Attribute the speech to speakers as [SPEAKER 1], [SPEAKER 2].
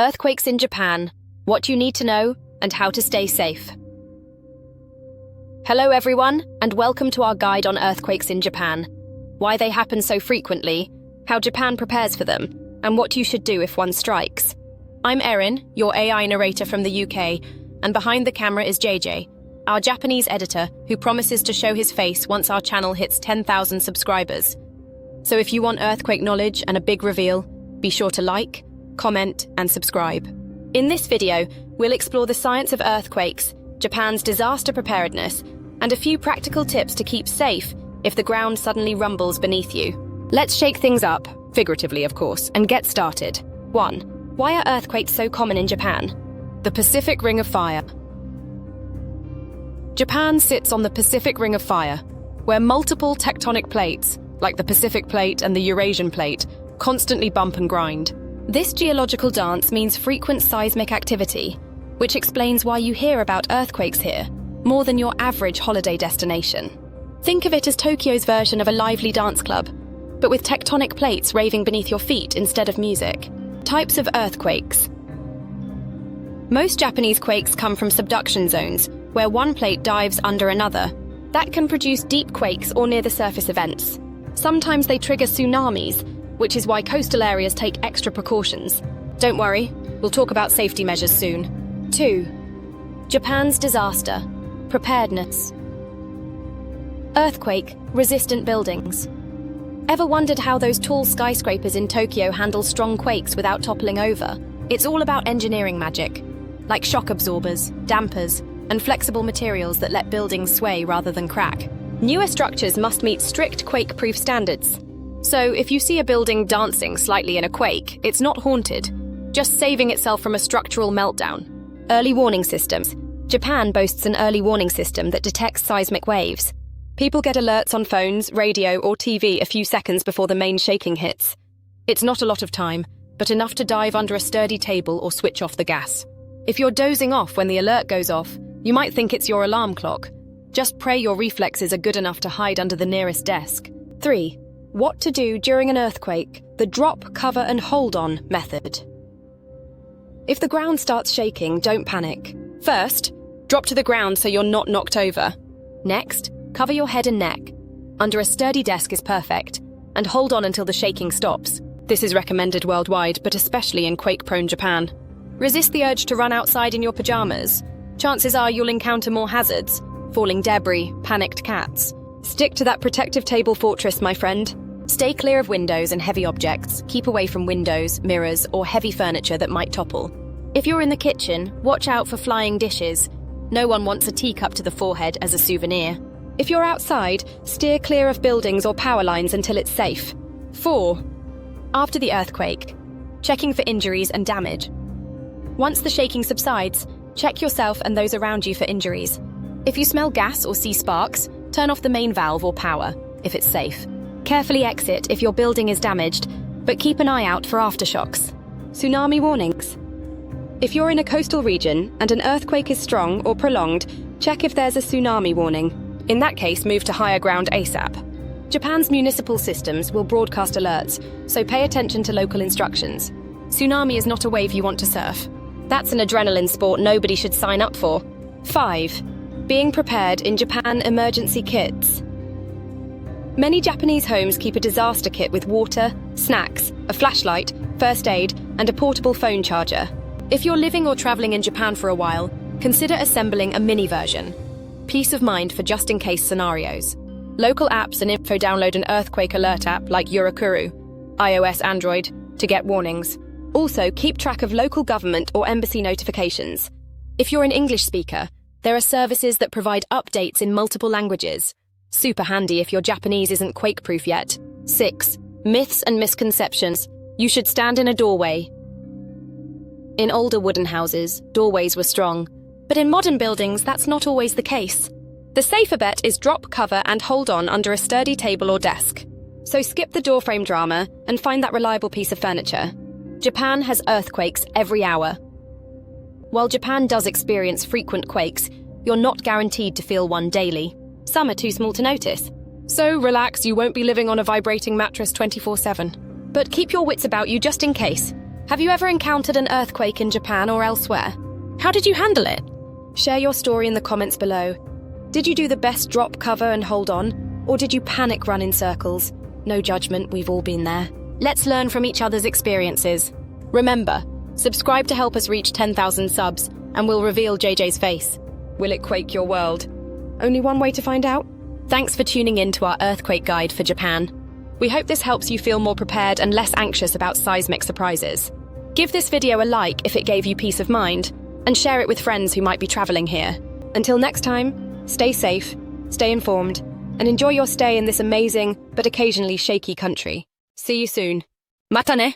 [SPEAKER 1] Earthquakes in Japan, what you need to know, and how to stay safe. Hello everyone, and welcome to our guide on earthquakes in Japan. Why they happen so frequently, how Japan prepares for them, and what you should do if one strikes. I'm Erin, your AI narrator from the UK, and behind the camera is JJ, our Japanese editor who promises to show his face once our channel hits 10,000 subscribers. So if you want earthquake knowledge and a big reveal, be sure to like, comment, and subscribe. In this video, we'll explore the science of earthquakes, Japan's disaster preparedness, and a few practical tips to keep safe if the ground suddenly rumbles beneath you. Let's shake things up, figuratively of course, and get started. 1. Why are earthquakes so common in Japan? The Pacific Ring of Fire. Japan sits on the Pacific Ring of Fire, where multiple tectonic plates, like the Pacific Plate and the Eurasian Plate, constantly bump and grind. This geological dance means frequent seismic activity, which explains why you hear about earthquakes here, more than your average holiday destination. Think of it as Tokyo's version of a lively dance club, but with tectonic plates raving beneath your feet instead of music. Types of earthquakes. Most Japanese quakes come from subduction zones, where one plate dives under another. That can produce deep quakes or near-the-surface events. Sometimes they trigger tsunamis, which is why coastal areas take extra precautions. Don't worry, we'll talk about safety measures soon. 2. Japan's disaster preparedness. Earthquake-resistant buildings. Ever wondered how those tall skyscrapers in Tokyo handle strong quakes without toppling over? It's all about engineering magic, like shock absorbers, dampers, and flexible materials that let buildings sway rather than crack. Newer structures must meet strict quake-proof standards. So if you see a building dancing slightly in a quake, it's not haunted, just saving itself from a structural meltdown. Early warning systems. Japan boasts an early warning system that detects seismic waves. People get alerts on phones, radio, or TV a few seconds before the main shaking hits. It's not a lot of time, but enough to dive under a sturdy table or switch off the gas. If you're dozing off when the alert goes off, you might think it's your alarm clock. Just pray your reflexes are good enough to hide under the nearest desk. 3. What to do during an earthquake, the drop, cover, and hold on method. If the ground starts shaking, don't panic. First, drop to the ground so you're not knocked over. Next, cover your head and neck. Under a sturdy desk is perfect, and hold on until the shaking stops. This is recommended worldwide, but especially in quake-prone Japan. Resist the urge to run outside in your pajamas. Chances are you'll encounter more hazards, falling debris, panicked cats. Stick to that protective table fortress, my friend. Stay clear of windows and heavy objects. Keep away from windows, mirrors, or heavy furniture that might topple. If you're in the kitchen, watch out for flying dishes. No one wants a teacup to the forehead as a souvenir. If you're outside, steer clear of buildings or power lines until it's safe. 4. After the earthquake, checking for injuries and damage. Once the shaking subsides, check yourself and those around you for injuries. If you smell gas or see sparks, turn off the main valve or power, if it's safe. Carefully exit if your building is damaged, but keep an eye out for aftershocks. Tsunami warnings. If you're in a coastal region and an earthquake is strong or prolonged, check if there's a tsunami warning. In that case, move to higher ground ASAP. Japan's municipal systems will broadcast alerts, so pay attention to local instructions. Tsunami is not a wave you want to surf. That's an adrenaline sport nobody should sign up for. 5. Being prepared in Japan emergency kits. Many Japanese homes keep a disaster kit with water, snacks, a flashlight, first aid, and a portable phone charger. If you're living or traveling in Japan for a while, consider assembling a mini version. Peace of mind for just-in-case scenarios. Local apps and info. Download an earthquake alert app like Yurakuru, iOS, Android, to get warnings. Also, keep track of local government or embassy notifications. If you're an English speaker, there are services that provide updates in multiple languages. Super handy if your Japanese isn't quake-proof yet. 6. Myths and misconceptions. You should stand in a doorway. In older wooden houses, doorways were strong. But in modern buildings, that's not always the case. The safer bet is drop, cover, and hold on under a sturdy table or desk. So skip the doorframe drama and find that reliable piece of furniture. Japan has earthquakes every hour. While Japan does experience frequent quakes, you're not guaranteed to feel one daily. Some are too small to notice. So relax, you won't be living on a vibrating mattress 24/7. But keep your wits about you just in case. Have you ever encountered an earthquake in Japan or elsewhere? How did you handle it? Share your story in the comments below. Did you do the best drop cover and hold on? Or did you panic run in circles? No judgment, we've all been there. Let's learn from each other's experiences. Remember, subscribe to help us reach 10,000 subs, and we'll reveal JJ's face. Will it quake your world? Only one way to find out? Thanks for tuning in to our earthquake guide for Japan. We hope this helps you feel more prepared and less anxious about seismic surprises. Give this video a like if it gave you peace of mind, and share it with friends who might be traveling here. Until next time, stay safe, stay informed, and enjoy your stay in this amazing but occasionally shaky country. See you soon. Mata ne!